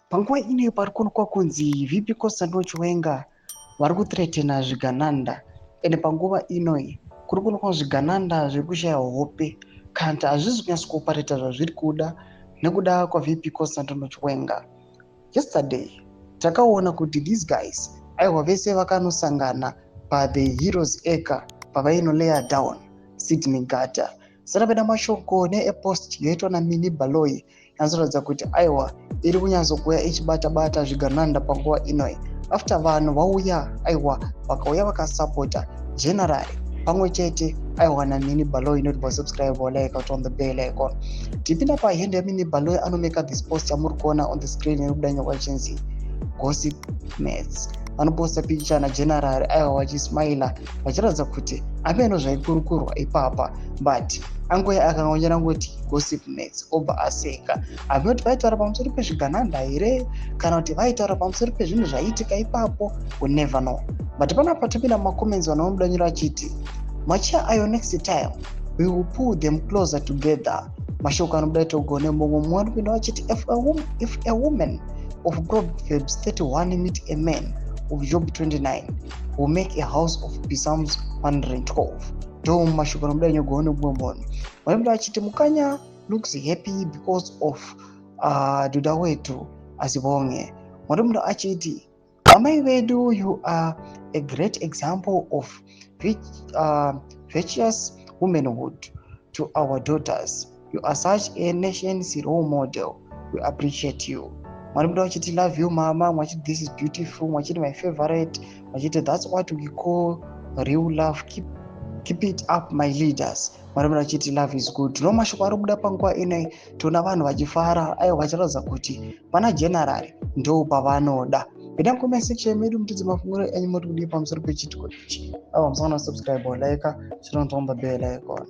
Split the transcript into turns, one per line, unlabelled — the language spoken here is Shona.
Panguva ino pari kuonekwa kunzi VP Constantine Chiwenga vari kuthreatena zvigananda, ende panguva inoi kuri kuonekwa zvigananda zviri kushaya hope kana kuti hazvisi kunyatsa kuopareta zvazviri kuda nekuda kwaVP Constantine Chiwenga. Yesterday takaona kuti these guys aiwa vese vakanosangana paThe Heroes Acre pavainoleya down Sydney Gata. Saka peda mashoko neepost yoitwa naMinnie Baloyi yanoratidza kuti aiwa iri kunyatsokuuya ichibata-bata zvigananda panguva inoi after vanhu vauya aiwa vakauya vakasapota general pamwe chete aiwa naMinnie Baloyi inoti subscribe like on the bell icon. Tipinda pahende yaMinnie Baloyi anomeka this post yamuri kuona on the screen inobuda nyorwa chinzi gossip mates. Vanoposta picha nageneral aiwa vachismaila vachiratidza kuti ameno zvaikurukurwa ipapa but angoya akangonyera ngoti gossip mates obva aseka. Hameno kuti vaitaura pamusoro pezvigananda here kana kuti vaitaura pamusoro pezvinhu zvaiitika ipapo, we never know. But panapa topinda mumacomments vanhu vanobuda nyora achiti machiya ayo next time we will pull them closer together. Mashoko anobuda itogone mumwe mumwe anopinda vachiti if a woman of Proverbs 31 meet a man of Job 29 will make a house of Psalms 112. Ndo mashoko anobuda nyogone mumwe munhu vanobuda vachiti mukanya looks happy because of duda wetu Azibonge. Vanobuda achiti amai vedu, you are a great example of virtuous womanhood to our daughters. You are such a nation's role model. We appreciate you. Mwanabuda wachiti love you mama, mwachiti this is beautiful, mwachiti my favorite, mwachiti that's what we call real love. Keep it up my leaders. Mwanabuda wachiti love is good. No mashoko arikubuda panguva inei tona vanhu vachifara aiwa vachiratidza kuti pana general ndo pavanoda. Peda mukoma section medu mutidze mafunguro enyu muri kudii pamusoro pechitiko ichi. Musaona subscribe or like, chinotomba bell icon.